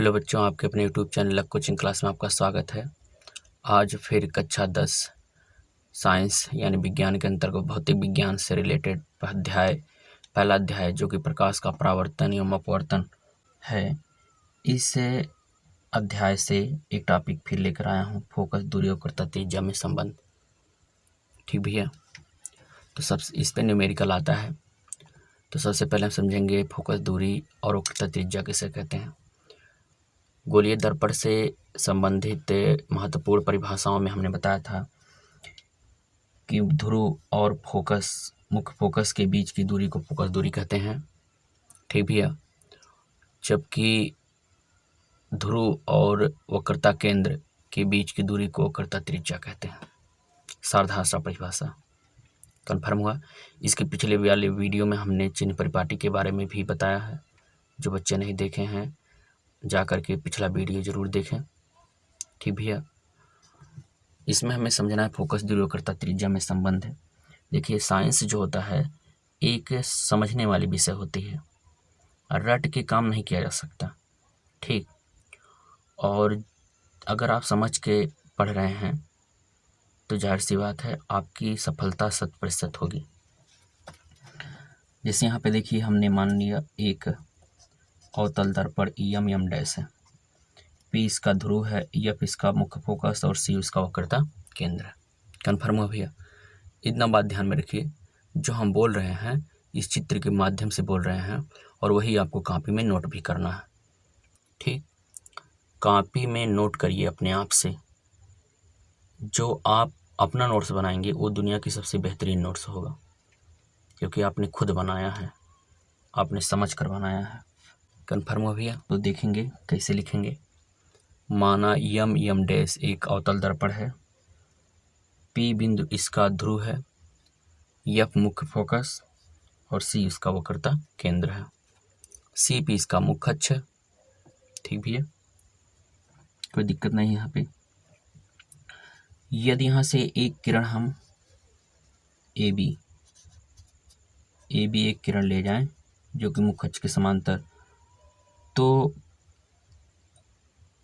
Hello बच्चों, आपके अपने YouTube channel luck coaching class में आपका स्वागत है। आज फिर कक्षा 10 साइंस यानी विज्ञान के अंतर्गत भौतिक विज्ञान से रिलेटेड पहला अध्याय जो कि प्रकाश का परावर्तन एवं अपवर्तन है, इस अध्याय से एक टॉपिक फिर लेकर आया हूँ, फोकस, दूरी और वक्रता त्रिज्या में संबंध। ठीक भैया, तो सब इस पर न्यूमेरिकल आता है। तो सबसे पहले हम समझेंगे फोकस, दूरी और वक्रता त्रिज्या किसे कहते हैं। गोलीय दर्पण से संबंधित महत्वपूर्ण परिभाषाओं में हमने बताया था कि ध्रुव और मुख्य फोकस के बीच की दूरी को फोकस दूरी कहते हैं। ठीक भैया, जबकि ध्रुव और वक्रता केंद्र के बीच की दूरी को वक्रता त्रिज्या कहते हैं। सारधासा परिभाषा कन्फर्म हुआ। इसके पिछले वाले वीडियो में हमने चिन्ह परिपाटी के बारे में भी बताया है। जो बच्चे नहीं देखे हैं जा करके पिछला वीडियो जरूर देखें। ठीक भैया, इसमें हमें समझना है फोकस, दूरी, वक्रता त्रिज्या में संबंध है। देखिए, साइंस जो होता है एक समझने वाली विषय होती है, रट के काम नहीं किया जा सकता। ठीक, और अगर आप समझ के पढ़ रहे हैं तो जाहिर सी बात है आपकी सफलता 100% होगी। जैसे यहाँ पे देखिए, हमने मान लिया एक अवतल दर्पण यम डैश है, पी इसका ध्रुव है, एफ इसका मुख्य फोकस और सी उसका वक्रता केंद्र है। कन्फर्म हो भैया। इतना बात ध्यान में रखिए, जो हम बोल रहे हैं इस चित्र के माध्यम से बोल रहे हैं और वही आपको कॉपी में नोट भी करना है। ठीक, कॉपी में नोट करिए अपने आप से। जो आप अपना नोट्स बनाएंगे वो दुनिया की सबसे बेहतरीन नोट्स होगा, क्योंकि आपने खुद बनाया है, आपने समझ कर बनाया है। कन्फर्म हो भैया। तो देखेंगे कैसे लिखेंगे। माना यम डैश एक अवतल दर्पण है, पी बिंदु इसका ध्रुव है, एफ मुख्य फोकस और सी इसका वक्रता केंद्र है। सी पी इसका मुख्य अक्ष है। ठीक भैया, कोई दिक्कत नहीं है यहाँ पे। यदि यहाँ से एक किरण हम ए बी एक किरण ले जाएं जो कि मुख्य अक्ष के समांतर, तो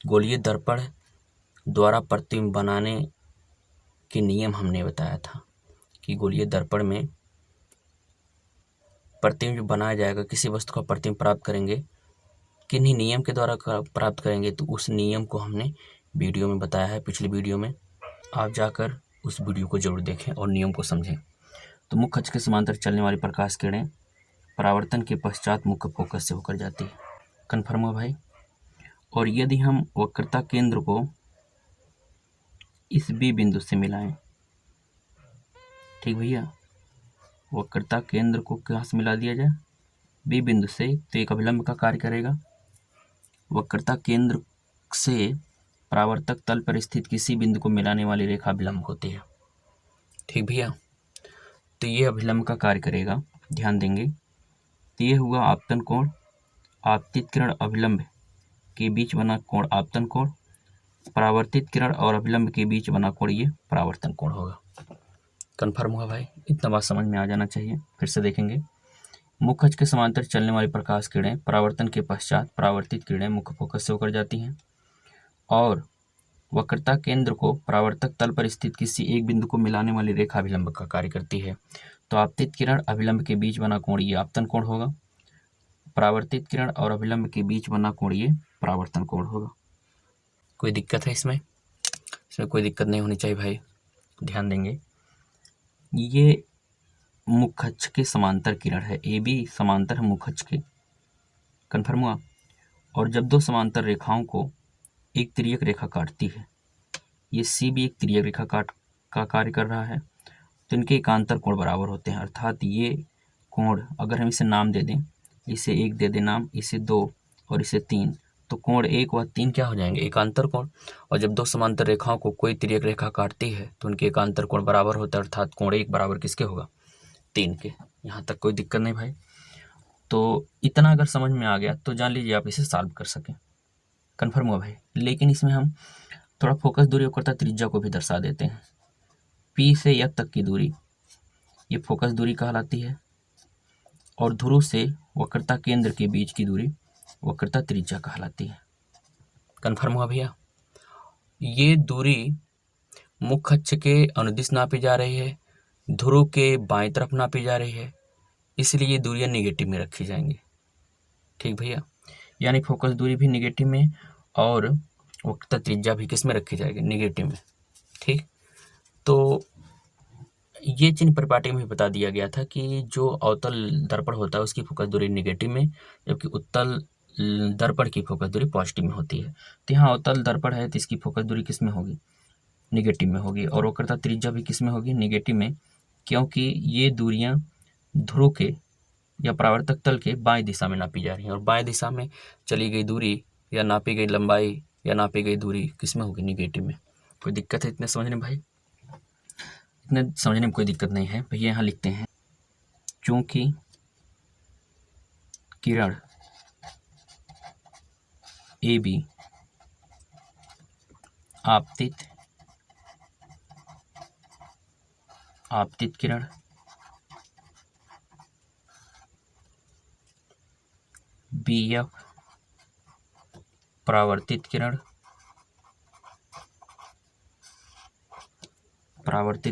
गोलीय दर्पण द्वारा प्रतिबिंब बनाने के नियम हमने बताया था कि गोलीय दर्पण में प्रतिबिंब बनाया जाएगा। किसी वस्तु का प्रतिबिंब प्राप्त करेंगे, किन्हीं नियम के द्वारा प्राप्त करेंगे, तो उस नियम को हमने वीडियो में बताया है, पिछली वीडियो में। आप जाकर उस वीडियो को जरूर देखें और नियम को समझें। तो मुख्य अक्ष के समांतर चलने वाली प्रकाश किरणें परावर्तन के पश्चात मुख्य फोकस से होकर जाती है। कन्फर्म हो भाई। और यदि हम वक्रता केंद्र को इस बी बिंदु से मिलाएं, ठीक भैया, वक्रता केंद्र को कहाँ से मिला दिया जाए, बी बिंदु से, तो एक अभिलंब का कार्य करेगा। वक्रता केंद्र से परावर्तक तल पर स्थित किसी बिंदु को मिलाने वाली रेखा अभिलंब होती है। ठीक भैया, तो ये अभिलंब का कार्य करेगा, ध्यान देंगे। तो ये हुआ आपतन कोण, आपतित किरण अभिलंब के बीच बना कोण आपतन कोण, परावर्तित किरण और अभिलंब के बीच बना कोण ये परावर्तन कोण होगा। कन्फर्म हुआ भाई। इतना बात समझ में आ जाना चाहिए। फिर से देखेंगे। मुख्य अक्ष के समांतर चलने वाली प्रकाश किरणें परावर्तन के पश्चात परावर्तित किरणें मुख्य फोकस से होकर जाती हैं और वक्रता केंद्र को परावर्तक तल पर स्थित किसी एक बिंदु को मिलाने वाली रेखा अभिलंब का कार्य करती है। तो आपतित किरण अभिलंब के बीच बना कोण ये आपतन कोण होगा, परावर्तित किरण और अभिलंब के बीच बना कोण ये परावर्तन कोण होगा। कोई दिक्कत है इसमें? इसमें कोई दिक्कत नहीं होनी चाहिए भाई, ध्यान देंगे। ये मुख्य अक्ष के समांतर किरण है, ए बी समांतर है मुख्य अक्ष के। कन्फर्म हुआ। और जब दो समांतर रेखाओं को एक तिर्यक रेखा काटती है, ये सी भी एक तिर्यक रेखा का कार्य कर रहा है, तो इनके एकांतर कोण बराबर होते हैं। अर्थात ये कोण, अगर हम इसे नाम दे दें, इसे 1 दे दें नाम, इसे 2 और इसे 3, तो कोण 1 व 3 क्या हो जाएंगे, एकांतर कोण। और जब दो समांतर रेखाओं को कोई तिर्यक रेखा काटती है तो उनके एकांतर कोण बराबर होता है, अर्थात कोण 1 बराबर किसके होगा, 3 के। यहाँ तक कोई दिक्कत नहीं भाई। तो इतना अगर समझ में आ गया तो जान लीजिए आप इसे सॉल्व कर सकें। कन्फर्म हुआ भाई। लेकिन इसमें हम थोड़ा फोकस, दूरी, वक्रता त्रिज्या को भी दर्शा देते हैं। पी से एफ तक की दूरी ये फोकस दूरी कहलाती है और ध्रुव से वक्रता केंद्र के बीच की दूरी वक्रता त्रिज्या कहलाती है। कन्फर्म हुआ भैया? ये दूरी मुख्य अक्ष के अनुदिश नापी जा रही है, ध्रुव के बाएं तरफ नापी जा रही है, इसलिए ये दूरियां निगेटिव में रखी जाएंगी। ठीक भैया, यानी फोकस दूरी भी निगेटिव में और वक्रता त्रिज्या भी किस में रखी जाएगी? निगेटिव में। ठीक, तो ये चिन्ह परिपाटी में भी बता दिया गया था कि जो अवतल दर्पण होता है उसकी फोकस दूरी निगेटिव में, जबकि उत्तल दर्पण की फोकस दूरी पॉजिटिव में होती है। तो यहाँ अवतल दर्पण है तो इसकी फोकस दूरी किस में होगी? निगेटिव में होगी। और वक्रता त्रिज्या भी किस में होगी? निगेटिव में, क्योंकि ये दूरियां ध्रुव के या परावर्तक तल के बाएं दिशा में नापी जा रही हैं, और बाएं दिशा में चली गई दूरी या नापी गई लंबाई या नापी गई दूरी किस में होगी? निगेटिव में। कोई दिक्कत है इतने समझने में भाई? इतने समझने में कोई दिक्कत नहीं है भैया। यहाँ लिखते हैं चूंकि किरण ए बी आपतित किरण बी एफ परावर्तित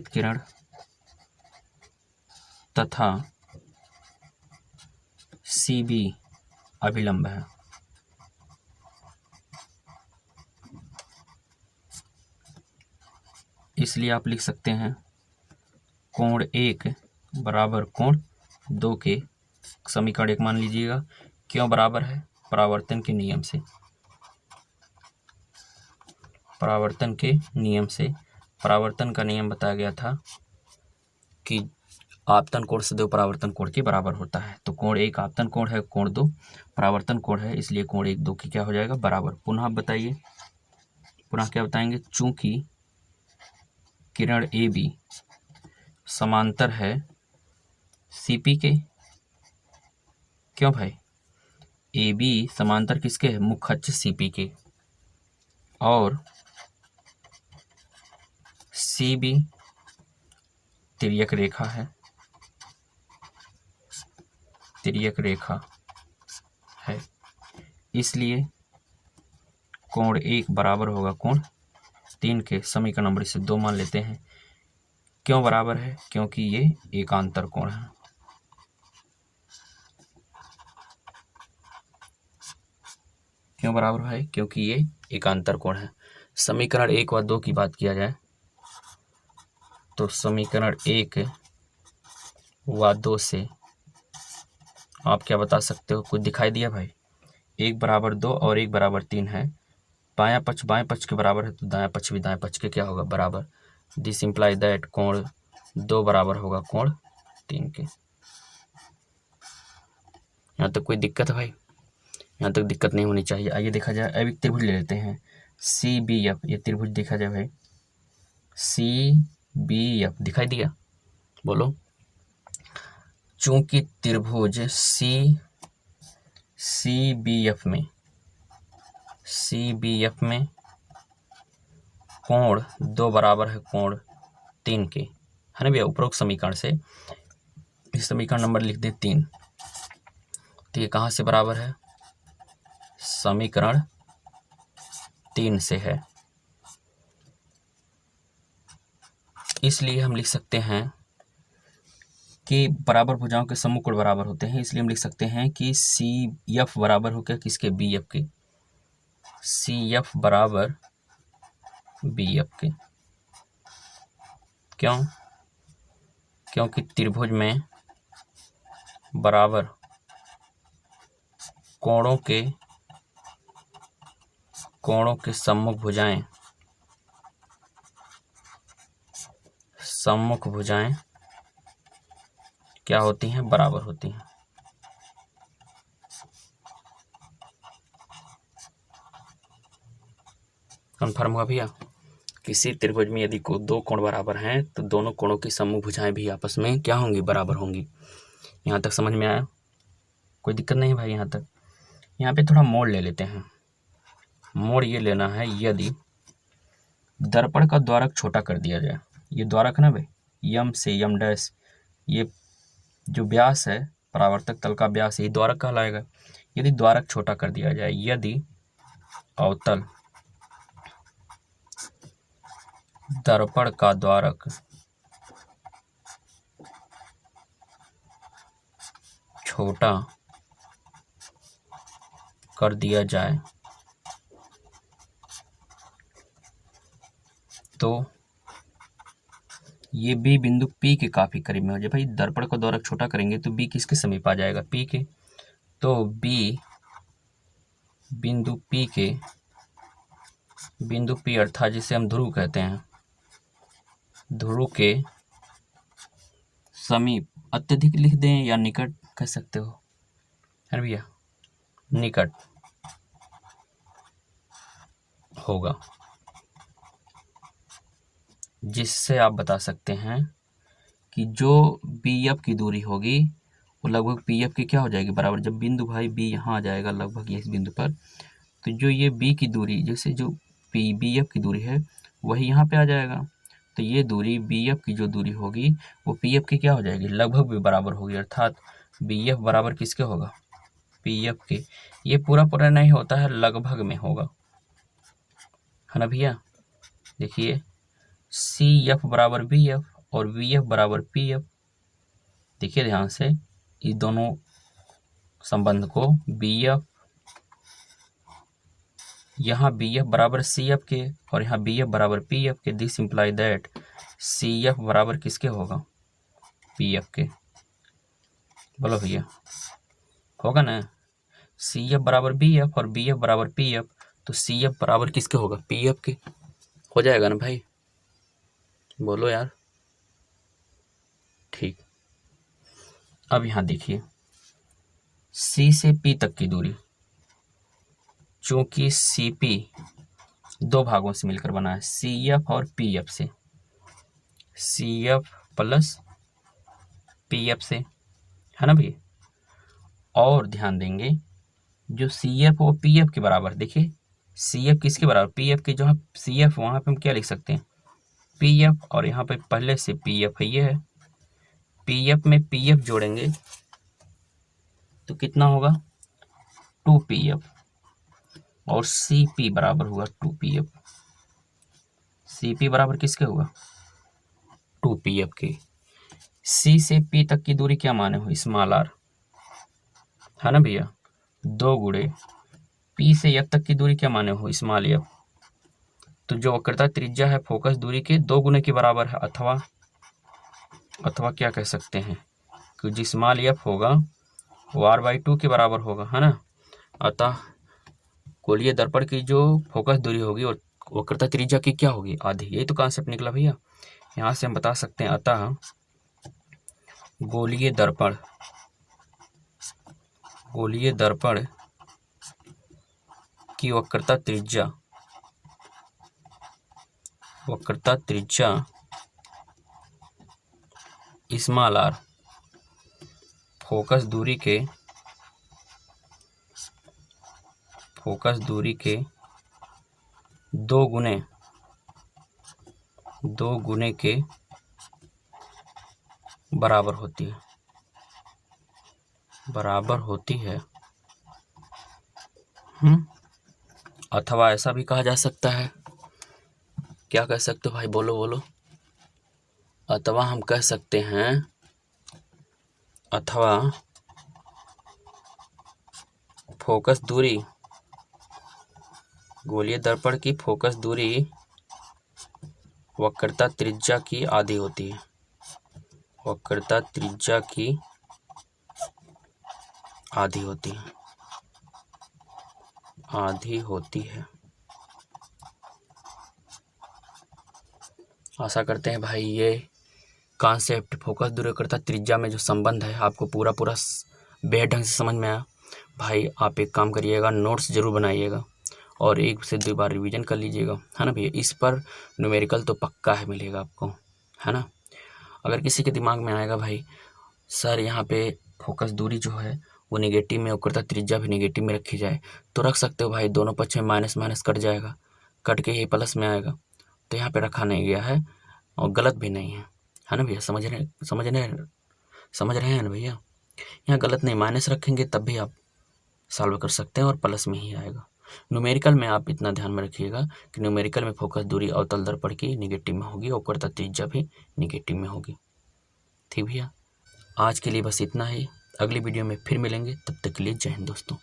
किरण तथा सी बी अभिलंब है। इसलिए आप लिख सकते हैं कोण 1 बराबर कोण 2 के समीकरण 1 मान लीजिएगा। क्यों बराबर है? परावर्तन के नियम से। परावर्तन का नियम बताया गया था कि आपतन कोण सदैव परावर्तन कोण के बराबर होता है। तो कोण 1 आपतन कोण है, कोण 2 परावर्तन कोण है, इसलिए कोण 1 2 की क्या हो जाएगा? बराबर। पुनः बताइए, पुनः क्या बताएंगे? चूंकि किरण ए बी समांतर है सीपी के। क्यों भाई? ए बी समांतर किसके है? मुख्य अक्ष सीपी के। और सी बी तिर्यक रेखा है, इसलिए कोण 1 बराबर होगा कोण 3 के। समीकरण नंबर इसे 2 मान लेते हैं। क्यों बराबर है? क्योंकि ये एकांतर कोण है। क्यों बराबर है? क्योंकि ये एकांतर कोण है। समीकरण 1 व 2 की बात किया जाए तो समीकरण 1 व 2 से आप क्या बता सकते हो? कुछ दिखाई दिया भाई? 1 बराबर 2 और 1 बराबर 3 है। बायां पक्ष बाएं पक्ष के बराबर है तो दायां पक्ष भी दाएं पक्ष के क्या होगा? बराबर। दिस इम्प्लाई दैट कोण 2 बराबर होगा कोण 3 के। यहाँ तक कोई दिक्कत है भाई? यहाँ तक दिक्कत नहीं होनी चाहिए। आइए देखा जाए, अब एक त्रिभुज ले लेते हैं सी बी एफ। ये त्रिभुज देखा जाए भाई, सी बी एफ दिखाई दिया? बोलो। चूंकि त्रिभुज सी बी एफ में कोण 2 बराबर है कोण 3 के, है ना भैया? उपरोक्त समीकरण से इस समीकरण नंबर लिख दे 3। तो ये कहाँ से बराबर है? समीकरण 3 से है। इसलिए हम लिख सकते हैं कि बराबर भुजाओं के सम्मुख कोण बराबर होते हैं, इसलिए हम लिख सकते हैं कि सी एफ बराबर हो क्या? किसके? बी एफ के। सी एफ बराबर बी एफ के। क्यों? क्योंकि त्रिभुज में बराबर कोणों के सम्मुख भुजाएं क्या होती हैं? बराबर होती हैं। कन्फर्म हुआ भैया? किसी त्रिभुज में यदि 2 कोण बराबर हैं तो दोनों कोणों की सम्मुख भुजाएं भी आपस में क्या होंगी? बराबर होंगी। यहाँ तक समझ में आया? कोई दिक्कत नहीं भाई यहाँ तक? यहाँ पे थोड़ा मोड़ ले लेते हैं। मोड़ ये लेना है, यदि दर्पण का द्वारक छोटा कर दिया जाए, ये द्वारक है ना भाई, यम से यम डैश, ये जो व्यास है परावर्तक तल का व्यास, ये द्वारक कहलाएगा। यदि द्वारक छोटा कर दिया जाए, यदि अवतल दर्पण का द्वारक छोटा कर दिया जाए तो ये बी बिंदु P के काफी करीब में हो जाए। भाई दर्पण का द्वारक छोटा करेंगे तो बी किसके समीप आ जाएगा? P के। तो बी बिंदु P के बिंदु P अर्थात जिसे हम ध्रुव कहते हैं, ध्रुव के समीप अत्यधिक लिख दें या निकट कह सकते हो, है ना भैया? निकट होगा, जिससे आप बता सकते हैं कि जो BF की दूरी होगी वो लगभग PF की क्या हो जाएगी? बराबर। जब बिंदु भाई B यहाँ आ जाएगा लगभग इस बिंदु पर, तो जो ये B की दूरी, जैसे जो BF की दूरी है वही यहाँ पे आ जाएगा, तो ये दूरी BF की जो दूरी होगी वो PF की क्या हो जाएगी? लगभग भी बराबर होगी। अर्थात BF बराबर किसके होगा? PF के। ये पूरा पूरा नहीं होता है, लगभग में होगा, है ना भैया? देखिए CF बराबर BF और VF बराबर PF। देखिए ध्यान से इस दोनों संबंध को, BF यहाँ BF बराबर CF के और यहाँ BF बराबर PF के। दिस इम्प्लाई दैट CF बराबर किसके होगा? PF के। बोलो भैया, होगा ना? CF बराबर BF और BF बराबर PF, तो CF बराबर किसके होगा? PF के। हो जाएगा ना भाई? बोलो यार। ठीक। अब यहाँ देखिए C से P तक की दूरी, चूंकि CP दो भागों से मिलकर बना है, CF और PF से, CF प्लस PF से, है ना भैया? और ध्यान देंगे जो CF वो PF के बराबर, देखिए CF किसके बराबर? PF के। जो है CF वहाँ पे हम क्या लिख सकते हैं? PF, और यहाँ पे पहले से PF है, ये है PF में PF जोड़ेंगे तो कितना होगा? 2PF, और CP बराबर हुआ 2PF। CP बराबर किसके हुआ? 2PF के। C से P तक की दूरी क्या माने हो? स्मॉल r, है ना भैया? 2 गुणे P से F तक की दूरी क्या माने हो? Small f। तो जो वक्रता त्रिज्या है फोकस दूरी के 2 गुने के बराबर है, अथवा क्या कह सकते हैं कि जो स्मॉल f होगा वो r/2 के बराबर होगा, है ना? अतः गोलीय दर्पण की जो फोकस दूरी होगी और वक्रता त्रिज्या की क्या होगी? आधी। यही तो कॉन्सेप्ट निकला भैया। यहाँ से हम बता सकते हैं अतः गोलीय दर्पण की वक्रता त्रिज्या स्मॉल r फोकस दूरी के 2 गुने के बराबर होती है। अथवा ऐसा भी कहा जा सकता है, क्या कह सकते हो भाई? बोलो। अथवा हम कह सकते हैं, अथवा फोकस दूरी, गोलीय दर्पण की फोकस दूरी वक्रता त्रिज्या की आधी होती है। वक्रता त्रिज्या की आधी होती है। आशा करते हैं भाई ये कॉन्सेप्ट फोकस दूरी वक्रता त्रिज्या में जो संबंध है आपको पूरा बेहद ढंग से समझ में आया। भाई आप एक काम करिएगा, नोट्स जरूर बनाइएगा और 1 से 2 बार रिवीजन कर लीजिएगा, है ना भैया? इस पर न्यूमेरिकल तो पक्का है मिलेगा आपको, है ना? अगर किसी के दिमाग में आएगा भाई सर यहाँ पे फोकस दूरी जो है वो नेगेटिव में, वक्रता त्रिज्या भी नेगेटिव में रखी जाए, तो रख सकते हो भाई। दोनों पक्ष में माइनस माइनस कट जाएगा, कट के ये प्लस में आएगा, तो यहाँ पे रखा नहीं गया है और गलत भी नहीं है ना भैया? समझ रहे हैं ना भैया? यहाँ गलत नहीं, माइनस रखेंगे तब भी आप सॉल्व कर सकते हैं और प्लस में ही आएगा। न्यूमेरिकल में आप इतना ध्यान में रखिएगा कि न्यूमेरिकल में फोकस दूरी अवतल दर्पण की निगेटिव में होगी और वक्रता त्रिज्या भी निगेटिव में होगी। ठीक भैया, आज के लिए बस इतना ही। अगली वीडियो में फिर मिलेंगे, तब तक के लिए जय हिंद दोस्तों।